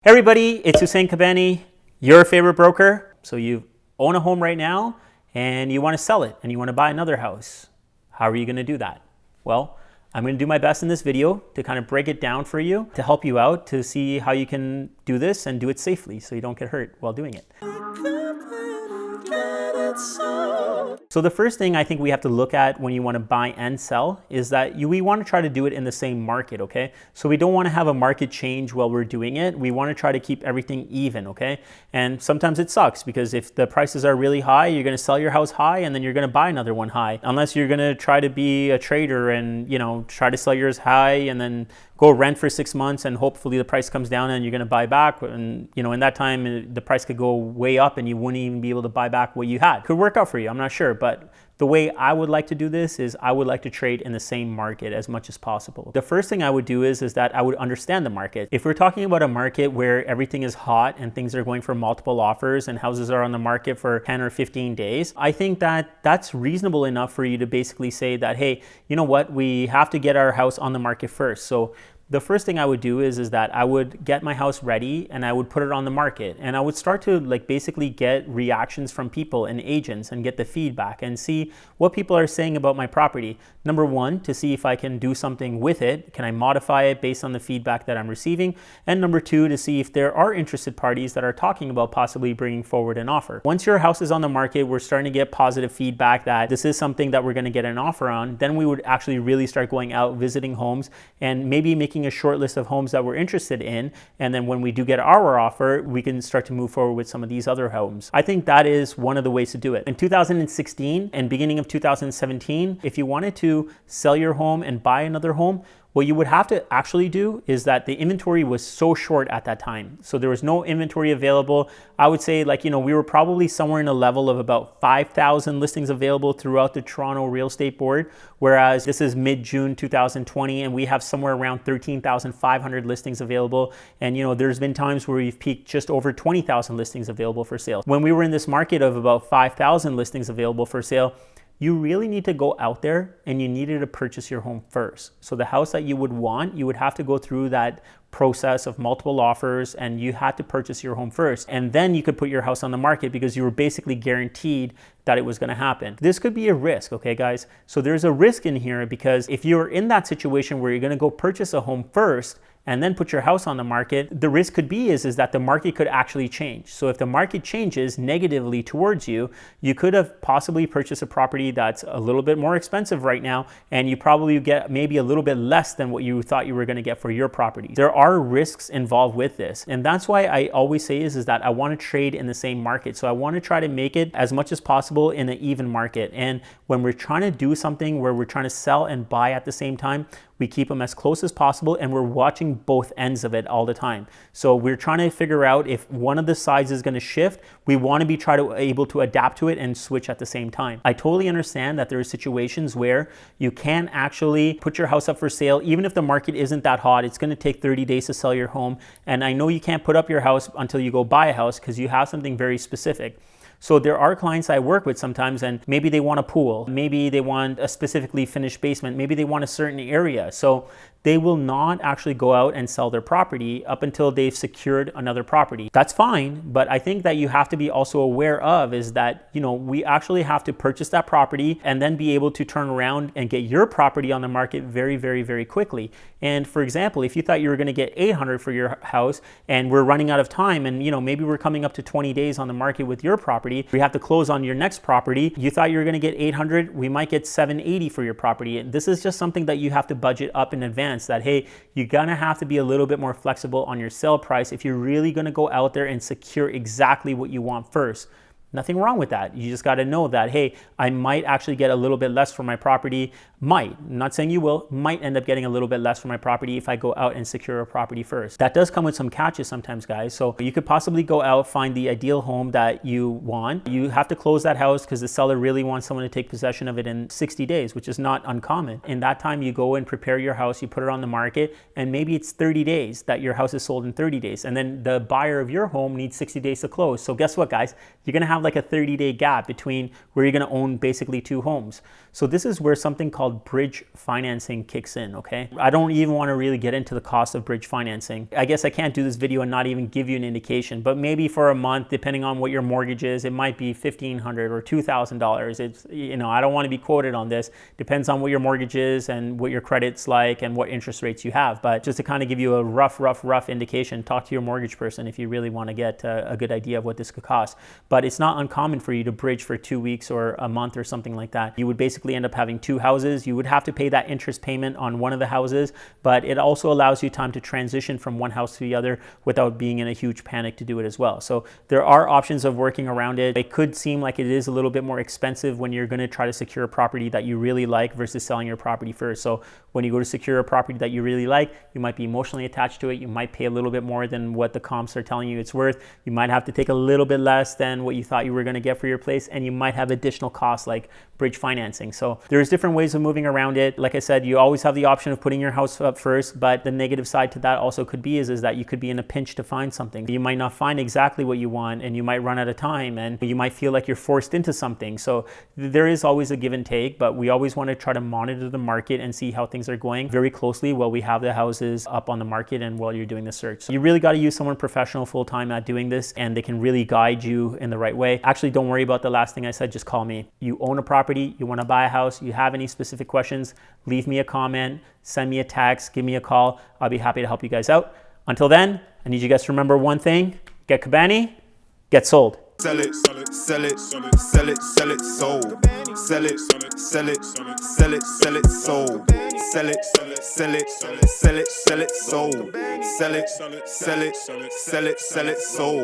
Hey everybody, it's Hussein Kabani, your favorite broker. So you own a home right now and you want to sell it and you want to buy another house. How are you going to do that? Well, I'm going to do my best in this video to kind of break it down for you, to help you out, to see how you can do this and do it safely so you don't get hurt while doing it. So the first thing I think we have to look at when you want to buy and sell is that we want to try to do it in the same market, okay? So we don't want to have a market change while we're doing it. We want to try to keep everything even, okay? And sometimes it sucks because if the prices are really high, you're going to sell your house high and then you're going to buy another one high. Unless you're going to try to be a trader and, try to sell yours high and then go rent for 6 months and hopefully the price comes down and you're going to buy back. And, in that time, the price could go way up and you wouldn't even be able to buy back what you had. Could work out for you, I'm not sure. But the way I would like to do this is I would like to trade in the same market as much as possible. The first thing I would do is that I would understand the market. If we're talking about a market where everything is hot and things are going for multiple offers and houses are on the market for 10 or 15 days, I think that that's reasonable enough for you to basically say that, hey, you know what, we have to get our house on the market first. So the first thing I would do is that I would get my house ready and I would put it on the market and I would start to basically get reactions from people and agents and get the feedback and see what people are saying about my property. Number one, to see if I can do something with it. Can I modify it based on the feedback that I'm receiving? And number two, to see if there are interested parties that are talking about possibly bringing forward an offer. Once your house is on the market, we're starting to get positive feedback that this is something that we're going to get an offer on. Then we would actually really start going out, visiting homes and maybe making a short list of homes that we're interested in. And then when we do get our offer, we can start to move forward with some of these other homes. I think that is one of the ways to do it. In 2016 and beginning of 2017, if you wanted to sell your home and buy another home, what you would have to actually do is that the inventory was so short at that time. So there was no inventory available. I would say we were probably somewhere in a level of about 5,000 listings available throughout the Toronto Real Estate Board. Whereas this is mid-June 2020 and we have somewhere around 13,500 listings available. And there's been times where we've peaked just over 20,000 listings available for sale. When we were in this market of about 5,000 listings available for sale, you really need to go out there and you needed to purchase your home first. So the house that you would want, you would have to go through that process of multiple offers and you had to purchase your home first. And then you could put your house on the market because you were basically guaranteed that it was going to happen. This could be a risk, okay guys? So there's a risk in here because if you're in that situation where you're going to go purchase a home first and then put your house on the market, the risk could be is that the market could actually change. So if the market changes negatively towards you, you could have possibly purchased a property that's a little bit more expensive right now, and you probably get maybe a little bit less than what you thought you were going to get for your property. There are risks involved with this. And that's why I always say is that I want to trade in the same market. So I want to try to make it as much as possible in an even market. And when we're trying to do something where we're trying to sell and buy at the same time, we keep them as close as possible and we're watching both ends of it all the time. So we're trying to figure out if one of the sides is going to shift, we want to be able to adapt to it and switch at the same time. I totally understand that there are situations where you can actually put your house up for sale. Even if the market isn't that hot, it's going to take 30 days to sell your home. And I know you can't put up your house until you go buy a house because you have something very specific. So there are clients I work with sometimes and maybe they want a pool, maybe they want a specifically finished basement, maybe they want a certain area. So they will not actually go out and sell their property up until they've secured another property. That's fine, but I think that you have to be also aware of is that, we actually have to purchase that property and then be able to turn around and get your property on the market very, very, very quickly. And for example, if you thought you were going to get 800 for your house and we're running out of time and, maybe we're coming up to 20 days on the market with your property, we have to close on your next property. You thought you were going to get 800, we might get 780 for your property. And this is just something that you have to budget up in advance. That, hey, you're gonna have to be a little bit more flexible on your sale price if you're really gonna go out there and secure exactly what you want first. Nothing wrong with that. You just got to know that, hey, I might actually get a little bit less for my property. Might, I'm not saying you will, might end up getting a little bit less for my property if I go out and secure a property first. That does come with some catches sometimes, guys. So you could possibly go out, find the ideal home that you want. You have to close that house because the seller really wants someone to take possession of it in 60 days, which is not uncommon. In that time, you go and prepare your house, you put it on the market, and maybe it's 30 days that your house is sold in 30 days. And then the buyer of your home needs 60 days to close. So guess what, guys? You're going to have have like a 30-day gap between where you're going to own basically two homes. So this is where something called bridge financing kicks in, okay? I don't even want to really get into the cost of bridge financing. I guess I can't do this video and not even give you an indication, but maybe for a month, depending on what your mortgage is, it might be $1,500 or $2,000. It's, you know, I don't want to be quoted on this. Depends on what your mortgage is and what your credit's like and what interest rates you have. But just to kind of give you a rough indication, talk to your mortgage person if you really want to get a good idea of what this could cost. But it's not uncommon for you to bridge for 2 weeks or a month or something like that. You would basically end up having two houses. You would have to pay that interest payment on one of the houses, but it also allows you time to transition from one house to the other without being in a huge panic to do it as well. So there are options of working around it. It could seem like it is a little bit more expensive when you're going to try to secure a property that you really like versus selling your property first. So when you go to secure a property that you really like, you might be emotionally attached to it. You might pay a little bit more than what the comps are telling you it's worth. You might have to take a little bit less than what you thought you were going to get for your place, and you might have additional costs like bridge financing. So there's different ways of moving around it. Like I said, you always have the option of putting your house up first, but the negative side to that also could be is that you could be in a pinch to find something. You might not find exactly what you want, and you might run out of time, and you might feel like you're forced into something. So there is always a give and take, but we always want to try to monitor the market and see how things are going very closely while we have the houses up on the market and while you're doing the search. So you really got to use someone professional full-time at doing this, and they can really guide you in the right way. Actually, don't worry about the last thing I said, just call me. You own a property, you want to buy a house, you have any specific questions, leave me a comment, send me a text, give me a call. I'll be happy to help you guys out. Until then, I need you guys to remember one thing: get Cabani, get sold. Sell it, sell it, sell it, sell it, sell it, sold. Sell it, sell it, sell it, sell it, sold. Sell it, sell it, sell it, sell it, sold. Sell it, sell it, sell it, sell it, sold.